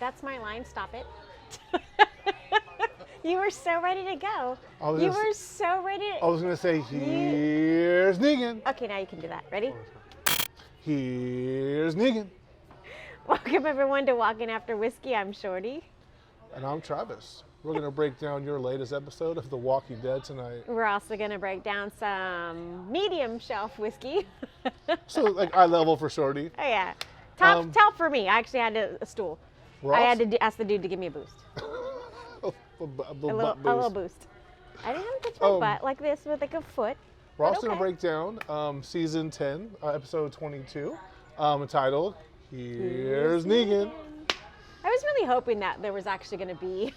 That's my line. Stop it. You were so ready to go. You were so ready to... I was going to say, here's Negan. Okay, now you can do that. Ready? Here's Negan. Welcome, everyone, to Walking After Whiskey. I'm Shorty. And I'm Travis. We're going to break down your latest episode of The Walking Dead tonight. We're also going to break down some medium shelf whiskey. So, like, eye level for Shorty. Oh, yeah. Top for me. I actually had a stool. I had to ask the dude to give me a boost. a little boost. I didn't have to touch my butt like this with like a foot. We're also going to break down season 10, episode 22, entitled Here's Negan. I was really hoping that there was actually going to be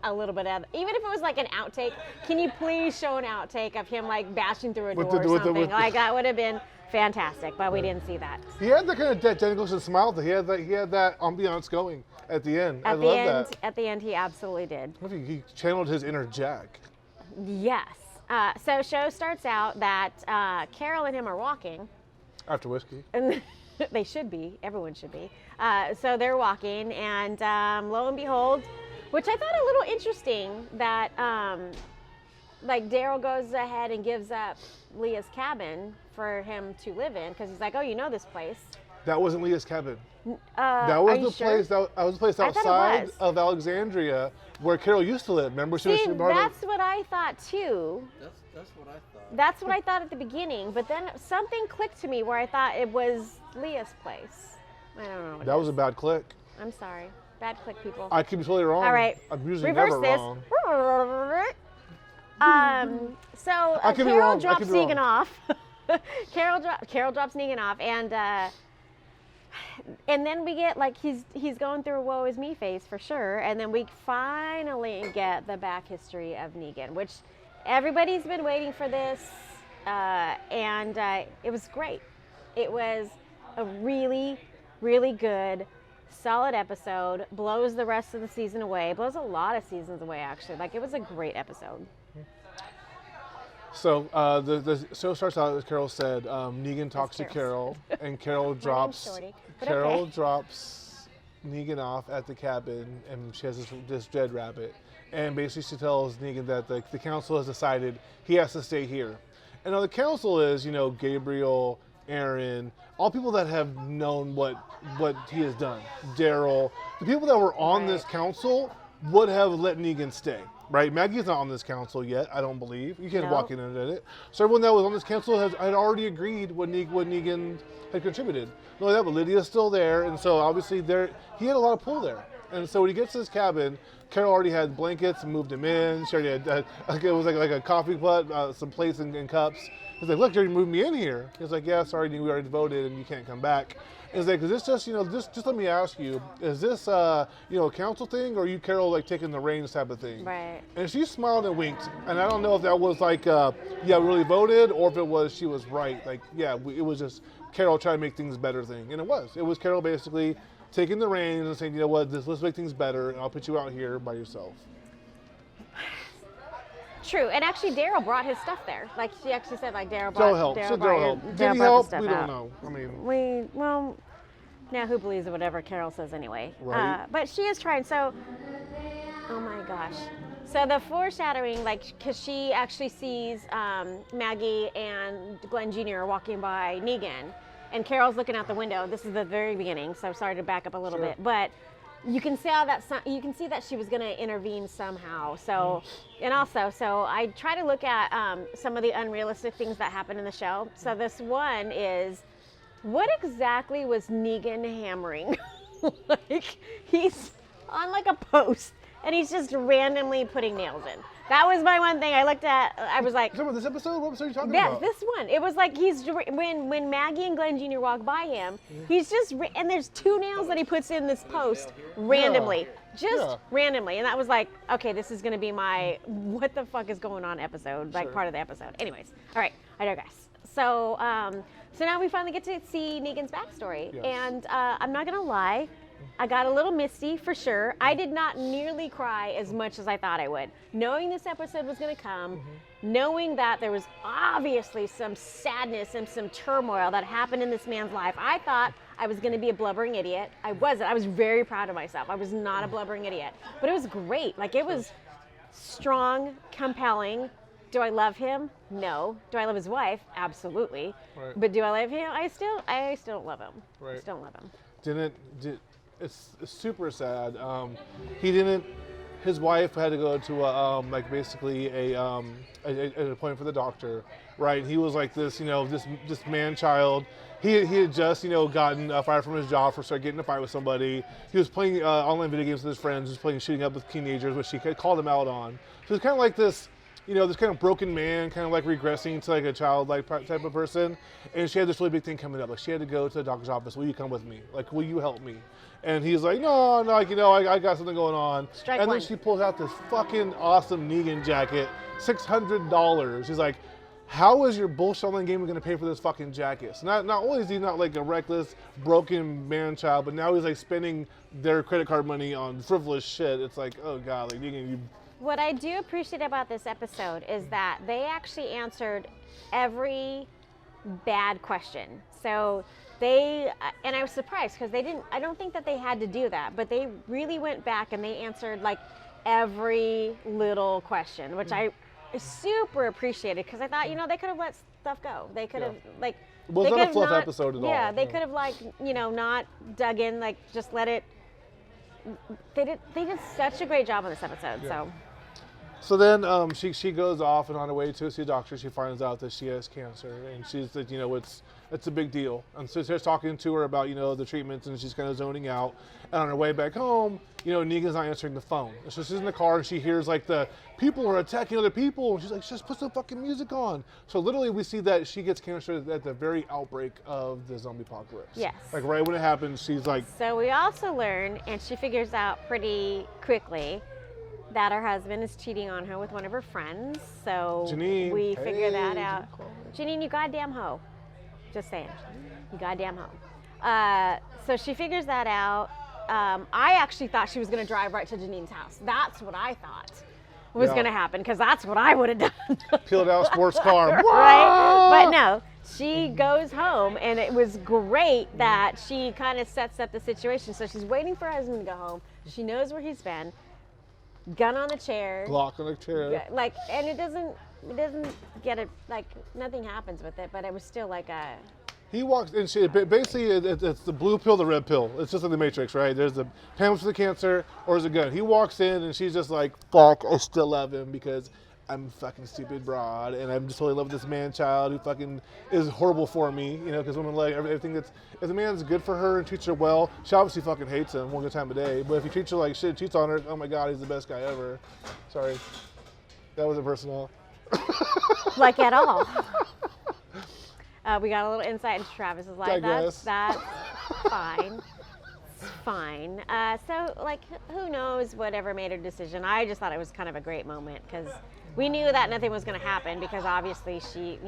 a little bit of, even if it was like an outtake, can you please show an outtake of him like bashing through a door or something? Like that would have been fantastic, but we didn't see that. He had that kind of Jack Nicholson smile. He had that ambiance going at the end. I love that. At the end, he absolutely did. He channeled his inner Jack. Yes. So show starts out that Carol and him are walking. After whiskey. And they should be. Everyone should be. So they're walking, and lo and behold, which I thought a little interesting that like Daryl goes ahead and gives up Leah's cabin for him to live in because he's like, oh, you know this place. That wasn't Leah's cabin. That was the place. That was the place outside of Alexandria where Carol used to live. Remember, that's what I thought too. That's what I thought. That's what I thought at the beginning, but then something clicked to me where I thought it was Leah's place. I don't know. What that was a bad click. I'm sorry. Bad click, people. I could be totally wrong. All right. I'm usually Reverse never this. wrong. So Carol drops Negan off. Carol drops Negan off, and then we get like he's going through a woe is me phase for sure, and then we finally get the back history of Negan, which everybody's been waiting for this, and it was great. It was a really, really good, solid episode. Blows the rest of the season away. Blows a lot of seasons away, actually. Like, it was a great episode. So the show starts out, as Carol said, Negan talks to Carol, and Carol drops Negan off at the cabin, and she has this dead rabbit. And basically she tells Negan that the council has decided he has to stay here. And now the council is, Gabriel, Aaron, all people that have known what he has done. Daryl, the people that were on this council would have let Negan stay, right? Maggie's not on this council yet, I don't believe. You can't walk in and edit it. So everyone that was on this council had already agreed what Negan had contributed. Not only that, but Lydia's still there, and so obviously he had a lot of pull there. And so when he gets to his cabin, Carol already had blankets and moved him in. She already had, it was like a coffee pot, some plates and cups. He's like, look, you already moved me in here. He's like, yeah, sorry, we already voted and you can't come back. And he's like, is this just let me ask you, is this, a council thing, or are you, Carol, like taking the reins type of thing? Right. And she smiled and winked. And I don't know if that was like, yeah, we really voted, or if it was she was right. Like, yeah, it was just Carol trying to make things better thing. And it was Carol basically taking the reins and saying, you know what, let's make things better, and I'll put you out here by yourself. True, and actually Daryl brought his stuff there. Like she actually said, like Daryl helped. Did he help? We don't know. I mean, now who believes whatever Carol says anyway? Right. But she is trying. So, oh my gosh. So the foreshadowing, like, because she actually sees Maggie and Glenn Jr. walking by Negan, and Carol's looking out the window. This is the very beginning, so sorry to back up a little bit, but you can see that she was going to intervene somehow. So, and also, so I try to look at some of the unrealistic things that happen in the show. So this one is, what exactly was Negan hammering? Like, he's on like a post, and he's just randomly putting nails in. That was my one thing I looked at. I was like, this episode? What episode are you talking about? This one. It was like when Maggie and Glenn Jr. walk by him, he's just, and there's 2 nails that he puts in this post randomly. Randomly. And that was like, okay, this is going to be my what the fuck is going on episode, like part of the episode. Anyways, all right, I digress. So, so now we finally get to see Negan's backstory. Yes. And I'm not going to lie, I got a little misty for sure. I did not nearly cry as much as I thought I would. Knowing this episode was going to come, knowing that there was obviously some sadness and some turmoil that happened in this man's life, I thought I was going to be a blubbering idiot. I wasn't. I was very proud of myself. I was not a blubbering idiot. But it was great. Like, it was strong, compelling. Do I love him? No. Do I love his wife? Absolutely. Right. But do I love him? I still don't love him. Right. I still don't love him. It's super sad. He didn't. His wife had to go to like basically an appointment for the doctor, right? He was like this, this man child. He had just, gotten fired from his job for getting in a fight with somebody. He was playing online video games with his friends. He was playing shooting up with teenagers, which she called him out on. So it's kind of like this, this kind of broken man, kind of like regressing to like a childlike type of person. And she had this really big thing coming up. Like, she had to go to the doctor's office. Will you come with me? Like, will you help me? And he's like, no, like, I got something going on. Strike and one. then she pulls out this fucking awesome Negan jacket, $600. She's like, how is your bullshit online game going to pay for this fucking jacket? So not only is he not like a reckless, broken man child, but now he's like spending their credit card money on frivolous shit. It's like, oh God, like Negan, you. What I do appreciate about this episode is that they actually answered every bad question. So and I was surprised because I don't think that they had to do that, but they really went back and they answered like every little question, which I super appreciated because I thought, they could have let stuff go. They could have like. It was not a fluff episode at all. Yeah, they could have like, not dug in, like just let it. They did such a great job on this episode, so. So then she goes off, and on her way to see a doctor, she finds out that she has cancer, and she's like, it's a big deal. And so she's talking to her about, the treatments, and she's kind of zoning out. And on her way back home, Negan's not answering the phone. And so she's in the car, and she hears like the people are attacking other people, and she's like, just put some fucking music on. So literally we see that she gets cancer at the very outbreak of the zombie apocalypse. Yes. Like right when it happens, she's like. So we also learn, and she figures out pretty quickly, that her husband is cheating on her with one of her friends. So Janine, we figure that hey, out. Janine, you goddamn hoe. Just saying. You goddamn hoe. So she figures that out. I actually thought she was going to drive right to Janine's house. That's what I thought was going to happen, because that's what I would have done. Peeled out sports car. Right? But no, she goes home, and it was great that she kind of sets up the situation. So she's waiting for her husband to go home. She knows where he's been. Gun on the chair. Glock on the chair. Like, and it doesn't get it, like, nothing happens with it, but it was still like a. He walks, and basically it's the blue pill, the red pill. It's just like the Matrix, right? There's the pamphlets for the cancer, or there's a gun. He walks in, and she's just like, fuck, I still love him because I'm a fucking stupid broad, and I'm just totally in love with this man child who fucking is horrible for me, because women like everything that's, if the man's good for her and treats her well, she obviously fucking hates him one good time a day. But if he treats her like shit, cheats on her, oh my God, he's the best guy ever. Sorry, that wasn't personal. Like at all. We got a little insight into Travis's life. That's fine. It's fine. So, like, who knows whatever made her decision. I just thought it was kind of a great moment because we knew that nothing was going to happen because obviously she,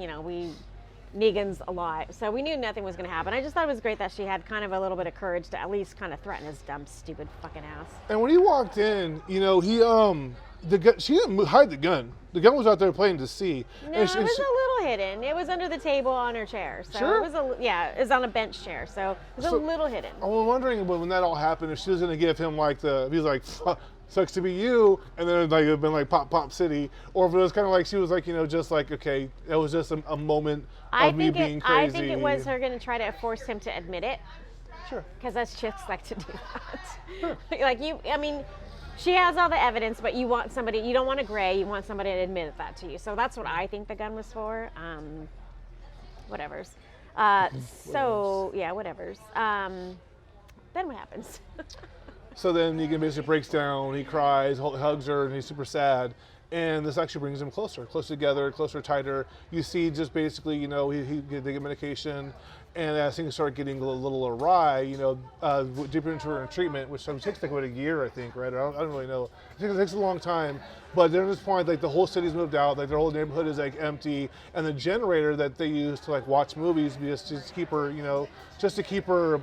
Negan's alive. So we knew nothing was going to happen. I just thought it was great that she had kind of a little bit of courage to at least kind of threaten his dumb, stupid fucking ass. And when he walked in, she didn't hide the gun. The gun was out there playing to see. No, it was a little hidden. It was under the table on her chair. So sure? It was on a bench chair. So it was a little hidden. I was wondering when that all happened, if she was going to give him he's like, sucks to be you, and then it would have been like pop city, or if it was kind of like she was like, just like, okay, that was just a moment of me being crazy. I think it was her going to try to force him to admit it. Sure. Because us chicks like to do that. Sure. She has all the evidence, but you don't want a gray, you want somebody to admit that to you. So that's what I think the gun was for. Whatevers. Whatevers. Then what happens? So then Negan basically breaks down, he cries, hugs her, and he's super sad. And this actually brings them closer together, tighter. You see just basically, they get medication, and as things start getting a little awry, deeper into her treatment, which takes like about a year, I think, right? I don't really know. I think it takes a long time. But then at this point, like the whole city's moved out, like their whole neighborhood is like empty, and the generator that they use to like watch movies just to keep her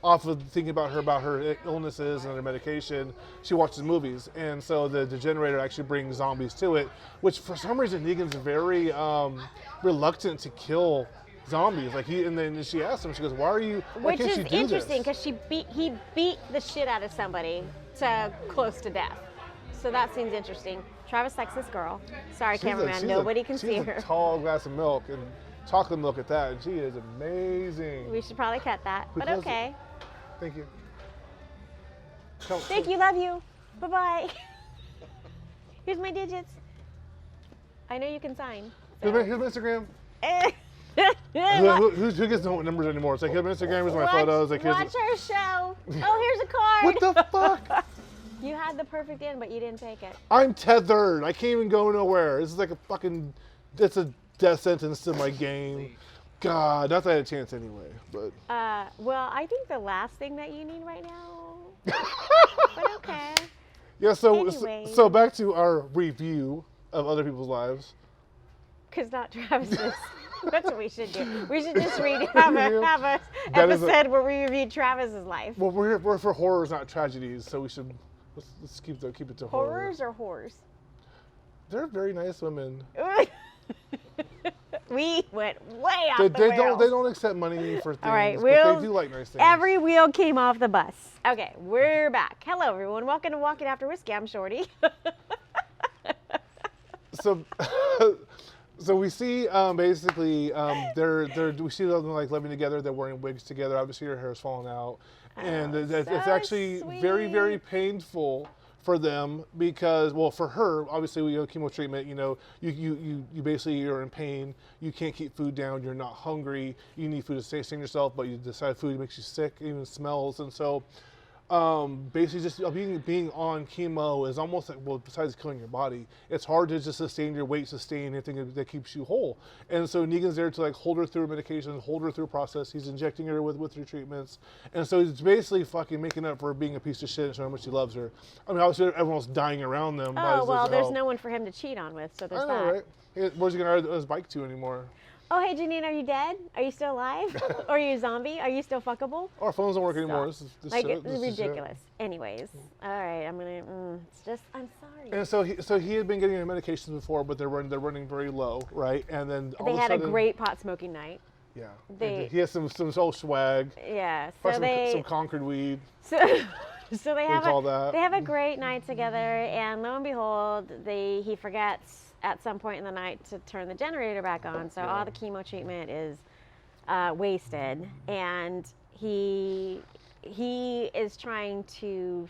off of thinking about her illnesses and her medication, she watches movies. And so the generator actually brings zombies to it, which for some reason Negan's very reluctant to kill zombies. Like and then she asked him, she goes, why Which can't is you do interesting this? because he beat the shit out of somebody to close to death. So that seems interesting. Travis likes this girl. Sorry, cameraman, nobody can see her. She's a tall glass of milk and chocolate milk at that, and she is amazing. We should probably cut that, but Because- okay. Thank you. Thank you, love you. Bye-bye. Here's my digits. I know you can sign. So. Here's my Instagram. Who gets no numbers anymore? It's like, here's my Instagram, here's my photos. Like, watch our show. Oh, here's a card. What the fuck? You had the perfect in, but you didn't take it. I'm tethered. I can't even go nowhere. This is like it's a death sentence to my game. God, not that I had a chance anyway, but. Well, I think the last thing that you need right now, but okay. Yeah, so Anyway. so back to our review of other people's lives. Because not Travis's. That's what we should do. We should just have a That is episode where we review Travis's life. Well, we're for horrors, not tragedies, so we should let's keep it to horror. Horrors or whores? They're very nice women. We went way off They the rails. don't accept money for things, All right, but wheels, they do like nice things. Every wheel came off the bus. Okay, we're back. Hello, everyone. Welcome to Walking After Whiskey. I'm Shorty. So we see basically we see them like living together. They're wearing wigs together. Obviously, her hair's falling out, and it's actually very, very painful for them because, well, for her, obviously, chemo treatment. You basically you're in pain. You can't keep food down. You're not hungry. You need food to sustain yourself, but you decide food makes you sick, even smells, and so. Basically just being on chemo is almost like, well, besides killing your body, it's hard to just sustain your weight, sustain anything that keeps you whole. And so Negan's there to like hold her through medication, hold her through a process. He's injecting her with her treatments. And so he's basically fucking making up for being a piece of shit and showing how much he loves her. I mean, obviously everyone's dying around them. Oh, well, there's no one for him to cheat on with, so there's I know, that. right? Where's he going to ride his bike to anymore? Oh, hey, Janine, are you dead? Are you still alive? Or are you a zombie? Are you still fuckable? Our phones don't work anymore. This Like, shit, it's this is shit. ridiculous. Anyways, all right, it's just, I'm sorry. And so he had been getting medications before, but they're running very low, right? And then all They of had a a sudden, great pot smoking night. Yeah. They- He has some old swag. Yeah, Probably some Concord weed. So they have all that. they have a great night together, and lo and behold, he forgets at some point in the night to turn the generator back on. So all the chemo treatment is wasted, and he is trying to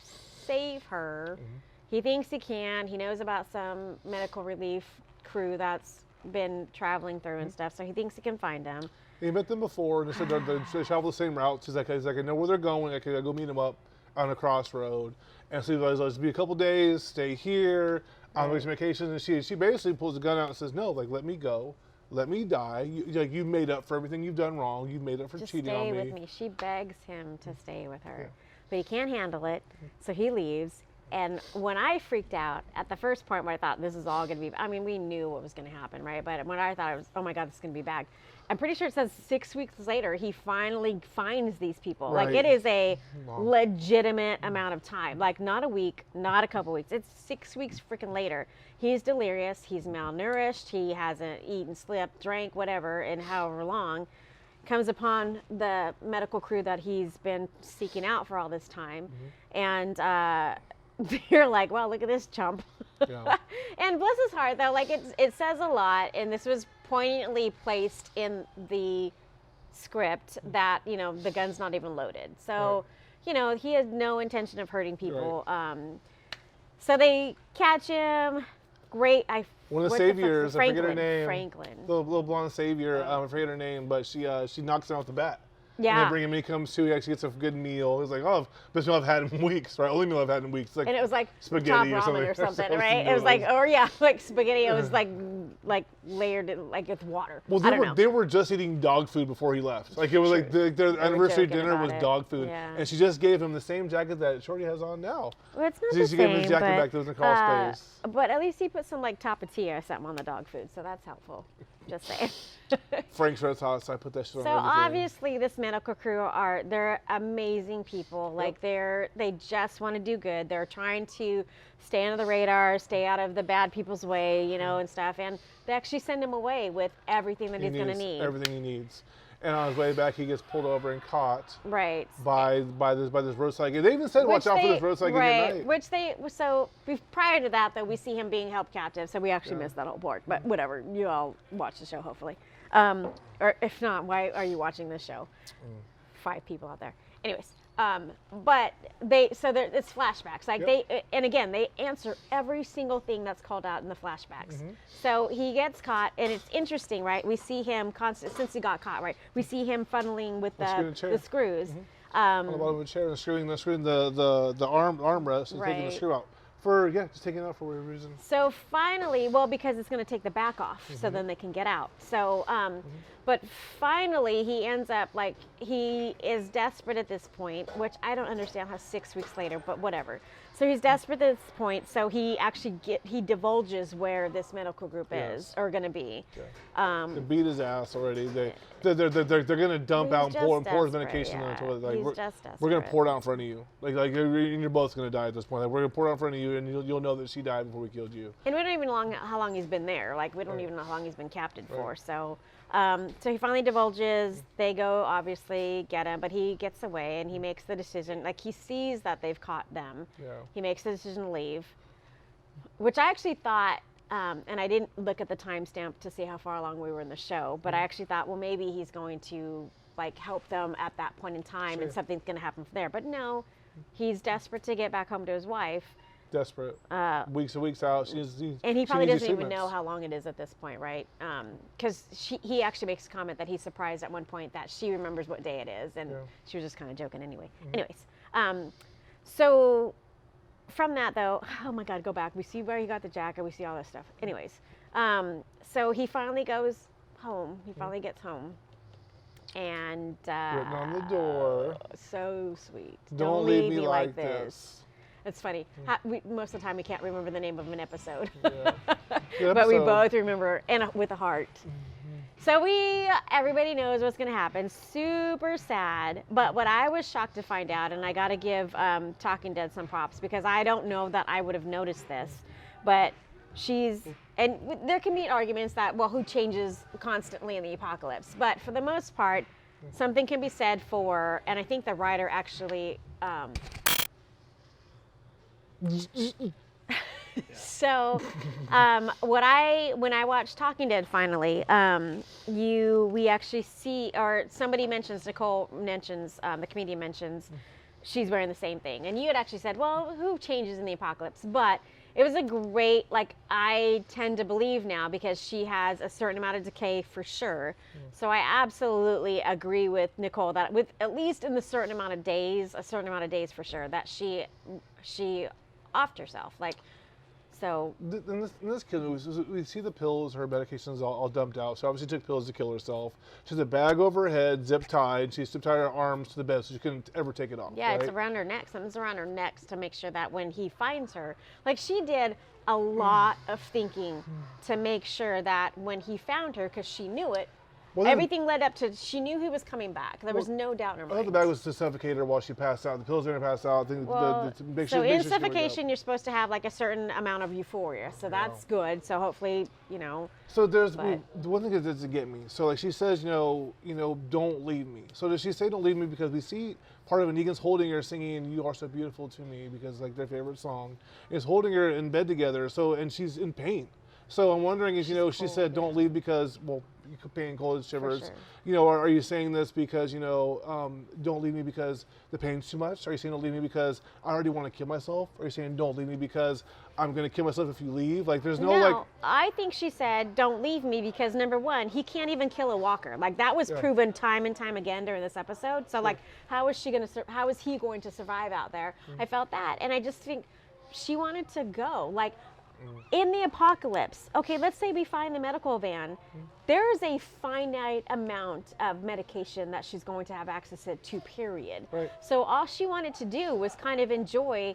save her. Mm-hmm. He thinks he can. He knows about some medical relief crew that's been traveling through and stuff, so he thinks he can find them. He met them before, and they said they travel the same routes. He's like, I know where they're going. I can go meet them up on a crossroad. And so he's like, let's be a couple days, stay here. On these vacations, and she basically pulls the gun out and says, "No, like let me go, let me die. You made up for everything you've done wrong. You made up for Just cheating on stay me." with me. She begs him to stay with her, but he can't handle it, so he leaves. And when I freaked out at the first point where I thought this is all going to be, I mean, we knew what was going to happen, right? But when I thought it was, oh my God, this is going to be bad. I'm pretty sure it says 6 weeks later, he finally finds these people. Right. Like, it is a Long. legitimate amount of time. Like, not a week, not a couple weeks. It's 6 weeks freaking later. He's delirious. He's malnourished. He hasn't eaten, slept, drank, whatever, in however long. Comes upon the medical crew that he's been seeking out for all this time. And they're like, well, look at this chump. Yeah. And bless his heart, though, like it says a lot, and this was poignantly placed in the script that, the gun's not even loaded. So, he had no intention of hurting people. So they catch him. Great. One of the saviors, I forget her Franklin. name. Franklin. The little blonde savior, I forget her name, but she knocks him out the bat. Yeah. And they bring him, he comes to, he actually gets a good meal. He's like, oh, best meal I've had in weeks, right? Only meal I've had in weeks. Like And it was like spaghetti chopped ramen or something, right? It was noodles. like spaghetti. It was like layered like with water. Well, I don't know. they were just eating dog food before he left. Like it was like their anniversary joking dinner about was it. dog food, Yeah. and she just gave him the same jacket that Shorty has on now. Well, it's not She the gave him his same, jacket but, back. There was a crawl space. But at least he put some like tapatio or something on the dog food, so that's helpful. Just saying. Frank's Red Sauce. I put that shit on So everything. obviously this medical crew they're amazing people. Like they just want to do good. They're trying to stay under the radar, stay out of the bad people's way, you know, and stuff. And they actually send him away with everything that he's going to need. Everything he needs. And on his way back, he gets pulled over and caught. Right. By this roadside. They even said, "Watch out for this roadside game at night." Which prior to that, though, we see him being held captive. So we actually missed that whole part. But whatever, you all watch the show, hopefully. Or if not, why are you watching this show? 5 people out there. Anyways, but it's flashbacks. Like they answer every single thing that's called out in the flashbacks. So he gets caught, and it's interesting, right? We see him since he got caught, right? We see him funneling with the screws. On the bottom of a chair and screwing the armrest and taking the screw out. Just taking it out for whatever reason. So finally, because it's going to take the back off, so then they can get out. So, but finally, he ends up he is desperate at this point, which I don't understand how 6 weeks later, but whatever. So he's desperate at this point. So he actually he divulges where this medical group is or going to be. Yeah. They beat his ass already. They're going to dump out and pour his medication into it. Like we're going to pour it out in front of you. Like you're both going to die at this point. Like, we're going to pour it out in front of you, and you'll know that she died before we killed you. And we don't even know how long he's been there. Like we don't even know how long he's been captured for. So. So he finally divulges. They go obviously get him, but he gets away and he makes the decision. Like he sees that they've caught them. Yeah. He makes the decision to leave, which I actually thought, and I didn't look at the timestamp to see how far along we were in the show, but I actually thought, well, maybe he's going to help them at that point in time, and something's going to happen from there. But no, he's desperate to get back home to his wife. Desperate. Weeks and weeks out. And he probably doesn't even know how long it is at this point, right? Because he actually makes a comment that he's surprised at one point that she remembers what day it is, and she was just kind of joking anyway. Anyways, so from that though, oh my God, go back. We see where he got the jacket. We see all this stuff. Anyways, so he finally goes home. He finally gets home. And written on the door. So sweet. Don't leave me like this. It's funny. Most of the time we can't remember the name of an episode. But we both remember, and with a heart. So everybody knows what's going to happen. Super sad. But what I was shocked to find out, and I got to give Talking Dead some props, because I don't know that I would have noticed this, but and there can be arguments that, well, who changes constantly in the apocalypse? But for the most part, something can be said for, and I think the writer actually, so when I watched Talking Dead finally, we actually see, or somebody mentions, Nicole mentions, the comedian mentions, she's wearing the same thing. And you had actually said, well, who changes in the apocalypse? But it was a great, I tend to believe now, because she has a certain amount of decay for sure. So I absolutely agree with Nicole that with at least in a certain amount of days for sure, that she offed herself. So in this case, we see the pills, her medications all dumped out. So obviously took pills to kill herself. She has a bag over her head, zip tied. She zip tied her arms to the bed so she couldn't ever take it off. Yeah, right? It's around her neck. Something's around her neck to make sure that when he finds her, she did a lot of thinking to make sure that when he found her, because she knew it, everything led up to, she knew he was coming back. There was no doubt in her mind. I thought the bag was to suffocate her while she passed out. The pills are going to pass out. In suffocation, you're supposed to have a certain amount of euphoria. So that's good. So hopefully, So there's the one thing that doesn't get me. So she says, don't leave me. So does she say don't leave me because we see part of it, Negan's holding her singing "You Are So Beautiful to Me" because their favorite song is holding her in bed together. So, and she's in pain. So I'm wondering if, she said don't leave because, you could pain, cold, and shivers. Sure. Are you saying this because, don't leave me because the pain's too much? Are you saying don't leave me because I already want to kill myself? Are you saying don't leave me because I'm going to kill myself if you leave? There's no, I think she said don't leave me because, number one, he can't even kill a walker. That was proven time and time again during this episode. So, how is he going to survive out there? I felt that. And I just think she wanted to go. In the apocalypse, okay, let's say we find the medical van, there is a finite amount of medication that she's going to have access to, period. Right. So all she wanted to do was kind of enjoy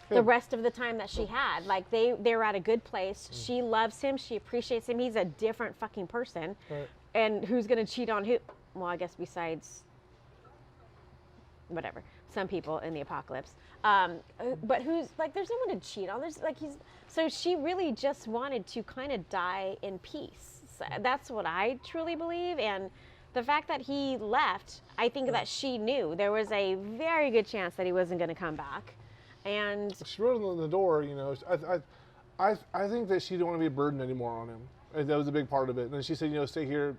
the rest of the time that she had. Like they were at a good place. She loves him. She appreciates him. He's a different fucking person. Right. And who's gonna cheat on who? Well, I guess besides whatever, some people in the apocalypse. But who's like, there's no one to cheat on. There's like so she really just wanted to kind of die in peace. So that's what I truly believe. And the fact that he left, I think that she knew there was a very good chance that he wasn't going to come back. And she wrote on the door, you know, I think that she didn't want to be a burden anymore on him. And that was a big part of it. And then she said, you know, stay here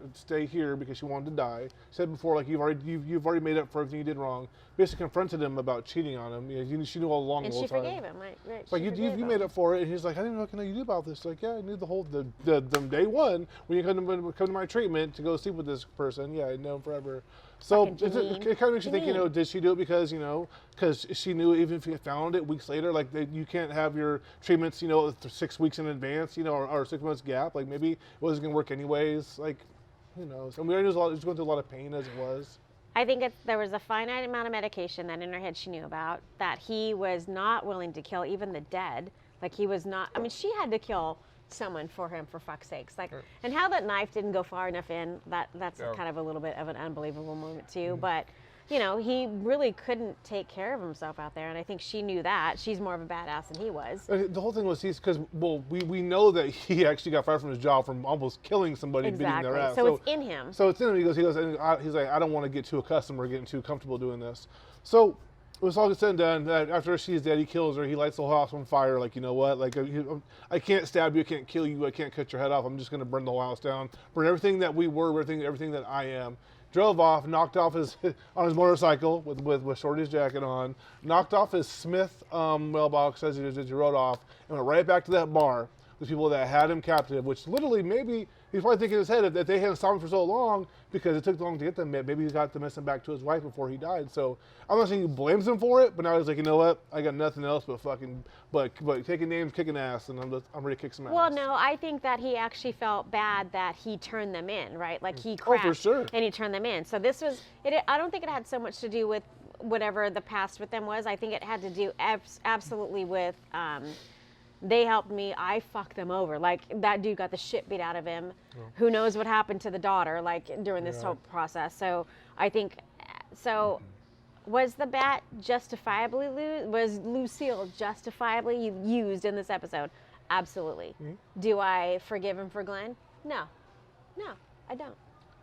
because she wanted to die. She said before, like, you've already made up for everything you did wrong. Basically confronted him about cheating on him. You know, she knew all along the whole time. And she forgave him, right? Like, you made up for it. And he's like, I didn't know what can you do about this. Like, yeah, I knew the day one when you come to my treatment to go sleep with this person. Yeah, I'd known him forever. So it kind of makes you think, you know, did she do it because, you know, because she knew even if you found it weeks later, like you can't have your treatments, you know, 6 weeks in advance, you know, or 6 months gap. Like maybe it wasn't going to work anyways. Like, who knows? And we already knew it was going through a lot of pain as it was. I think there was a finite amount of medication that in her head she knew about, that he was not willing to kill even the dead. Like he was not, I mean, she had to kill someone for him, for fuck's sakes. Like, and how that knife didn't go far enough in, that's kind of a little bit of an unbelievable moment too. But you know, he really couldn't take care of himself out there, and I think she knew that. She's more of a badass than he was. The whole thing was because we know that he actually got fired from his job from almost killing somebody, beating their ass. So it's in him. So it's in him. He goes, he's like, I don't want to get too accustomed or getting too comfortable doing this. So it was all said and done. After she's dead, he kills her. He lights the whole house on fire. Like, you know what? Like, I can't stab you. I can't kill you. I can't cut your head off. I'm just going to burn the whole house down. Burn everything that we were, everything that I am. Drove off, knocked off on his motorcycle with Shorty's jacket on, knocked off his Smith mailbox as he rode off, and went right back to that bar. The people that had him captive, which literally maybe he's probably thinking in his head that they hadn't stopped him for so long because it took long to get them. Maybe he got to miss him back to his wife before he died. So I'm not saying he blames him for it, but now he's like, you know what? I got nothing else but taking names, kicking ass, and I'm ready to kick some ass. Well, no, I think that he actually felt bad that he turned them in, right? Like he crashed for sure. And he turned them in. So this was it. I don't think it had so much to do with whatever the past with them was. I think it had to do absolutely with. They helped me, I fucked them over. Like, that dude got the shit beat out of him. Yeah. Who knows what happened to the daughter, like, during this whole process. So, I think, was the bat justifiably was Lucille justifiably used in this episode? Absolutely. Mm-hmm. Do I forgive him for Glenn? No, I don't.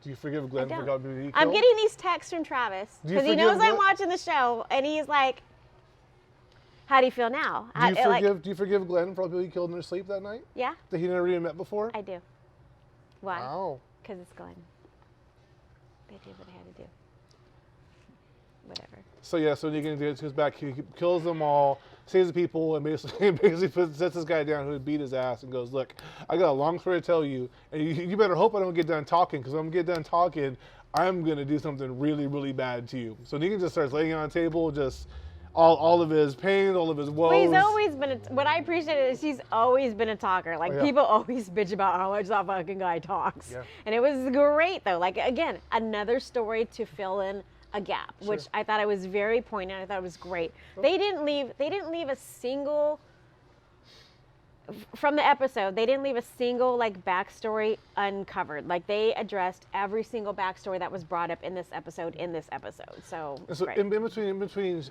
Do you forgive Glenn for God being killed? I'm getting these texts from Travis, because he knows I'm watching the show, and he's like, how do you feel now? Do you forgive Glenn for all the people he killed in their sleep that night? Yeah. That he never even met before? I do. Why? Wow. Because it's Glenn. They did what they had to do. Whatever. So Negan goes back, he kills them all, saves the people, and basically sets this guy down who had beat his ass and goes, look, I got a long story to tell you, and you better hope I don't get done talking, because when I'm get done talking, I'm going to do something really, really bad to you. So Negan just starts laying on a table, just all of his pain, all of his woes. Well, he's always been, what I appreciate is he's always been a talker. Like, people always bitch about how much that fucking guy talks. Yeah. And it was great, though. Like, again, another story to fill in a gap, which I thought it was very poignant. I thought it was great. They didn't leave a single, from the episode, they didn't leave a single, like, backstory uncovered. Like, they addressed every single backstory that was brought up in this episode. So in between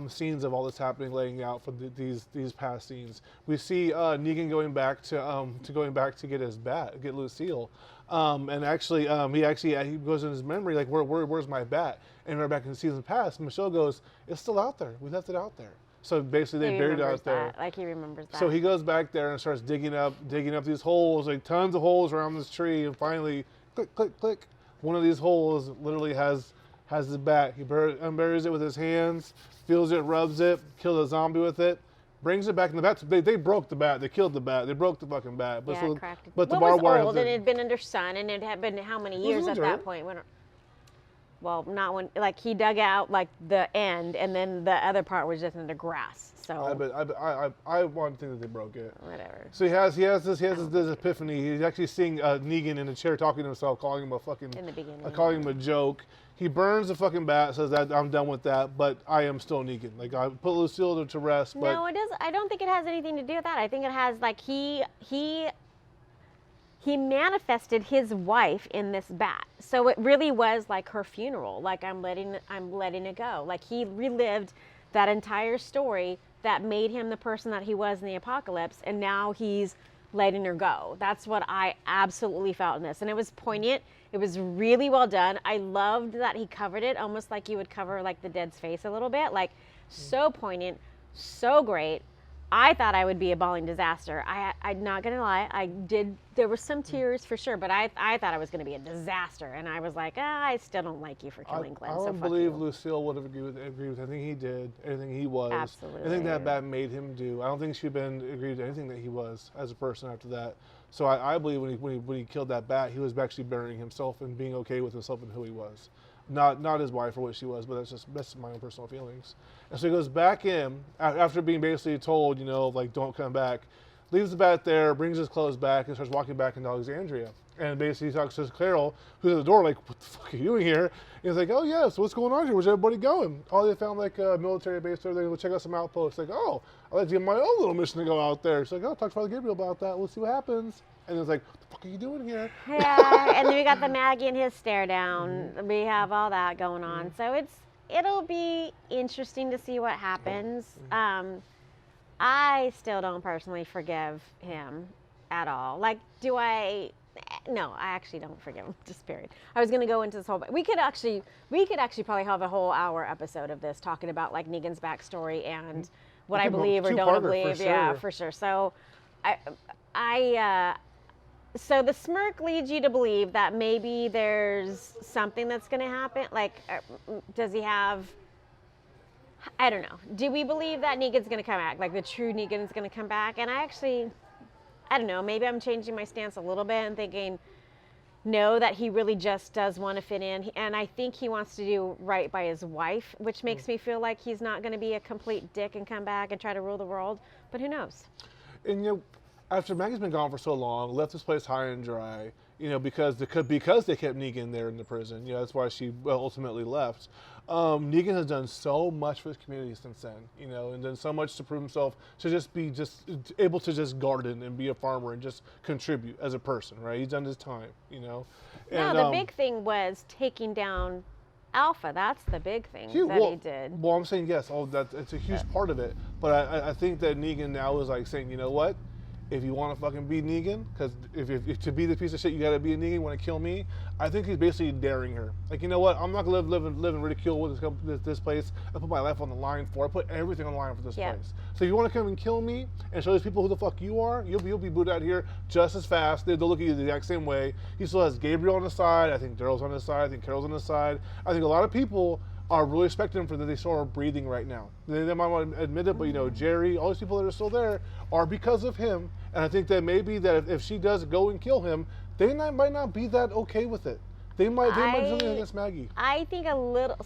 scenes of all this happening, laying out for these past scenes, we see Negan going back to get his bat, get Lucille, and actually he goes in his memory like, where's my bat? And right back in the season past, Michelle goes, it's still out there. We left it out there. So basically, they buried it out there. Like, he remembers that. So he goes back there and starts digging up these holes, like tons of holes around this tree, and finally, click, click, click. One of these holes literally has the bat. He unburies it with his hands, feels it, rubs it, kills a zombie with it, brings it back in the bat. They broke the bat. They killed the bat. They broke the fucking bat. But yeah, cracked it. But the barbed wire was old, and it had been under sun, and it had been how many years at that point? Well, not when, like, he dug out, like, the end, and then the other part was just in the grass, so. I want to think that they broke it. Whatever. So he has this epiphany. He's actually seeing Negan in a chair talking to himself, calling him a fucking. In the beginning. Calling him a joke. He burns the fucking bat, says that I'm done with that, but I am still Negan. Like I put Lucille to rest. But No, it does. I don't think it has anything to do with that. I think it has like he manifested his wife in this bat. So it really was like her funeral. Like I'm letting it go. Like he relived that entire story that made him the person that he was in the apocalypse, and now he's letting her go. That's what I absolutely felt in this. And it was poignant. It was really well done. I loved that he covered it almost like you would cover like the dead's face a little bit. Like so poignant, so great. I thought I would be a bawling disaster. I'm not gonna lie, there were some tears for sure, but I thought I was gonna be a disaster, and I was like, I still don't like you for killing Glenn. I So don't fuck believe you. Lucille would have agreed with anything he did, anything he was, Absolutely. anything that bat made him do. I don't think she'd been agreed to anything that he was as a person after that. So I believe when he killed that bat, he was actually burying himself and being okay with himself and who he was. Not his wife or what she was, but that's my own personal feelings. And so he goes back in after being basically told, like don't come back, leaves the bat there, brings his clothes back, and starts walking back into Alexandria. And basically he talks to Carol, who's at the door, like, what the fuck are you doing here? And he's like, oh yeah, so what's going on here? Where's everybody going? Oh, they found like a military base there. They're gonna check out some outposts. Like, oh, I'd like to get my own little mission to go out there. She's like, oh, talk to Father Gabriel about that. We'll see what happens. And it's like, what the fuck are you doing here? Yeah, and then we got the Maggie and his stare down. We have all that going on. So it'll be interesting to see what happens. I still don't personally forgive him at all. Like, do I? No, I actually don't forgive him. Just period. I was gonna go into this whole. We could actually probably have a whole hour episode of this talking about like Negan's backstory and what I believe or don't believe. For Yeah, sure. for sure. So, so the smirk leads you to believe that maybe there's something that's going to happen. Like, does he have? I don't know. Do we believe that Negan's going to come back? Like the true Negan's going to come back? And I don't know. Maybe I'm changing my stance a little bit and thinking, no, that he really just does want to fit in. And I think he wants to do right by his wife, which makes me feel like he's not going to be a complete dick and come back and try to rule the world. But who knows? And after Maggie's been gone for so long, left this place high and dry, because they kept Negan there in the prison. That's why she ultimately left. Negan has done so much for his community since then, and done so much to prove himself to just be able to just garden and be a farmer and just contribute as a person, right? He's done his time, And, No, the big thing was taking down Alpha. That's the big thing he did. Well, I'm saying yes. It's a huge part of it. But I think that Negan now is like saying, you know what? If you want to fucking be Negan, because if to be the piece of shit, you got to be a Negan. You want to kill me? I think he's basically daring her. Like, you know what? I'm not gonna live in ridicule with this place. I put my life on the line for. I put everything on the line for this place. So if you want to come and kill me and show these people who the fuck you are, you'll be booted out here just as fast. They'll look at you the exact same way. He still has Gabriel on his side. I think Daryl's on his side. I think Carol's on his side. I think a lot of people are really respecting him for that they still are breathing right now. They might not admit it, but Jerry, all these people that are still there are because of him. And I think that maybe that if she does go and kill him, they might not be that okay with it. They might do something against Maggie. I think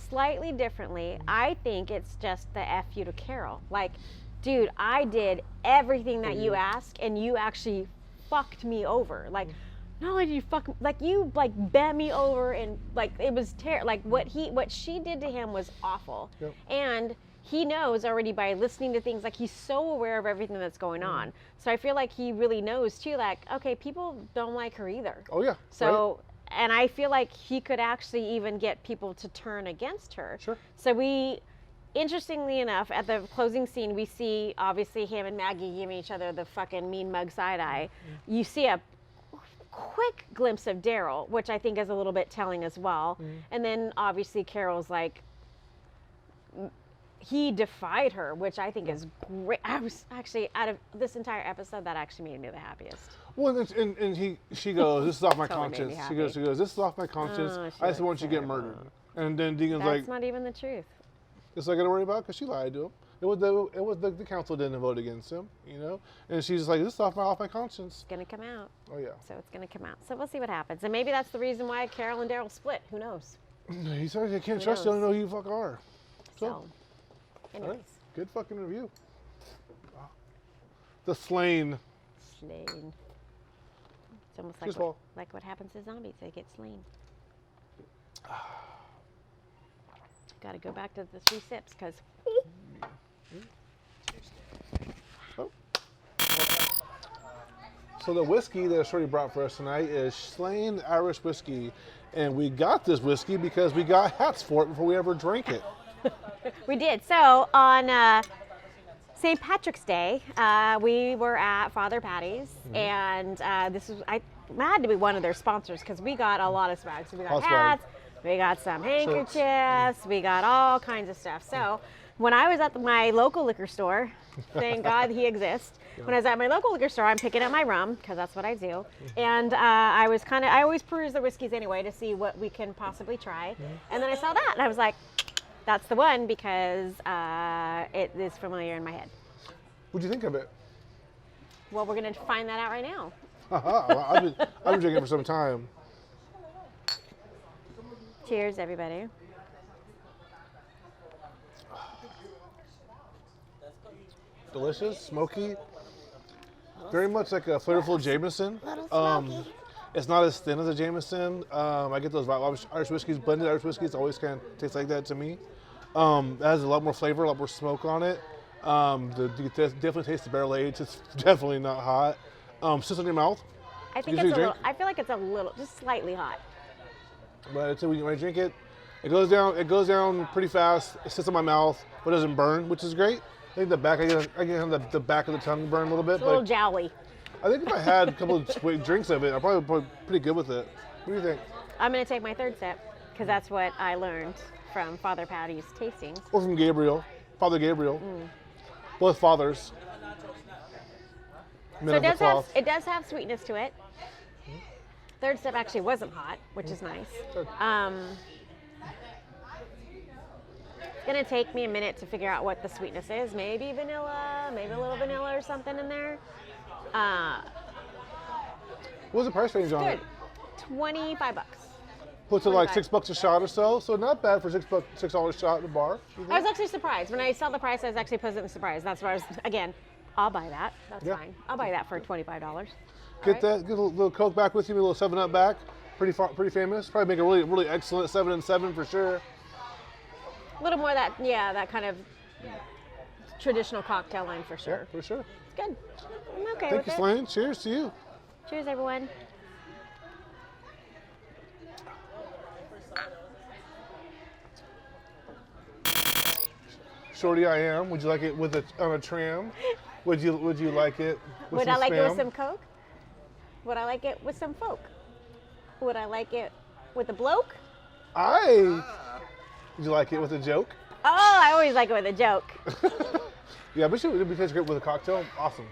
slightly differently. I think it's just the F you to Carol. Like, dude, I did everything that you asked, and you actually fucked me over. Like, not only did you bent me over, and like it was terrible. Like what she did to him was awful. Yep. And he knows already by listening to things, like he's so aware of everything that's going on. So I feel like he really knows too, like, okay, people don't like her either. Oh yeah. So, and I feel like he could actually even get people to turn against her. Sure. So interestingly enough, at the closing scene, we see obviously him and Maggie giving each other the fucking mean mug side eye. You see a quick glimpse of Daryl, which I think is a little bit telling as well. And then obviously Carol's like, he defied her, which I think is great. I was actually, out of this entire episode, that actually made me the happiest. Well, and she goes, this is off my Totally made me conscience. She goes, this is off my conscience. I just want you to get murdered. And then Deegan's like, that's not even the truth. it's not gonna worry about because she lied to him. It was the council didn't vote against him, And she's just like, this is off my conscience. It's gonna come out. Oh yeah. So it's gonna come out. So we'll see what happens, and maybe that's the reason why Carol and Daryl split. Who knows? He says you can't trust you. Don't know who you fuck are. So anyways. All right. Good fucking review. Wow. The Slane. Slain. It's almost Just like what happens to zombies. They get slain. Got to go back to the 3 sips because. Oh. So the whiskey that Shorty brought for us tonight is Slane Irish Whiskey. And we got this whiskey because we got hats for it before we ever drank it. We did. So on St. Patrick's Day, we were at Father Patty's, and this was I had to be one of their sponsors because we got a lot of swag. So we got hats, we got some handkerchiefs, we got all kinds of stuff. So when I was at my local liquor store, thank God he exists. When I was at my local liquor store, I'm picking up my rum because that's what I do, and I always peruse the whiskeys anyway to see what we can possibly try, and then I saw that and I was like, that's the one because it is familiar in my head. What'd you think of it? Well, we're gonna find that out right now. Well, I've been drinking for some time. Cheers, everybody. Delicious, smoky, very much like a flavorful Jameson. It's not as thin as a Jameson. I get those Irish whiskeys, blended Irish whiskeys always kind of taste like that to me. It has a lot more flavor, a lot more smoke on it. You definitely taste the barrel age. It's definitely not hot. Sits in your mouth. I think it's a little. I feel like it's a little, just slightly hot. But when I drink it, it goes down pretty fast. It sits in my mouth, but doesn't burn, which is great. I think the back, I get the back of the tongue burn a little bit. It's a little jowly. I think if I had a couple of drinks of it, I'd probably be pretty good with it. What do you think? I'm gonna take my 3rd sip because that's what I learned from Father Patty's tastings. Or from Gabriel, Father Gabriel. Both fathers. So it does have sweetness to it. 3rd sip actually wasn't hot, which is nice. It's gonna take me a minute to figure out what the sweetness is. Maybe vanilla, maybe a little vanilla or something in there. What was the price range on it? Good. $25. Puts it like $6 a shot or so. So not bad for $6 a shot at a bar. I was actually surprised. When I saw the price, I was actually pleasantly surprised. That's why I was, again, I'll buy that. That's fine. I'll buy that for $25. Get a little Coke back with you, a little 7-Up back. Pretty famous. Probably make a really excellent 7 and 7 for sure. A little more that kind of traditional cocktail line for sure. Yeah, for sure. It's good. I'm okay Thank with you, it. Slane. Cheers to you. Cheers, everyone. Shorty, I am. Would you like it on a tram? Would you like it with Would some I like Spam? it with some Coke? Would I like it with some folk? Would I like it with a bloke? Would you like it with a joke? Oh, I always like it with a joke. Yeah, but it would taste great with a cocktail. Awesome.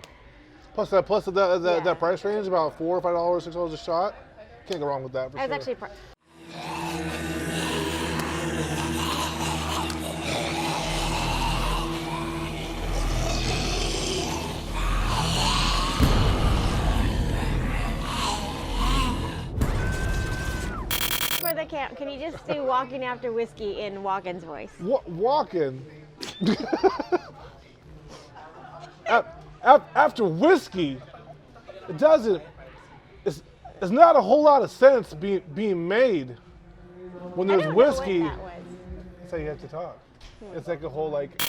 Plus that price range, about $4 or $5, $6 a shot. Can't go wrong with that for I sure. was actually. For the camp, can you just do walking after whiskey in Walken's voice? Walking. After whiskey, it doesn't. It's not a whole lot of sense being made when there's whiskey. What that was. That's how you have to talk. It's like a whole like.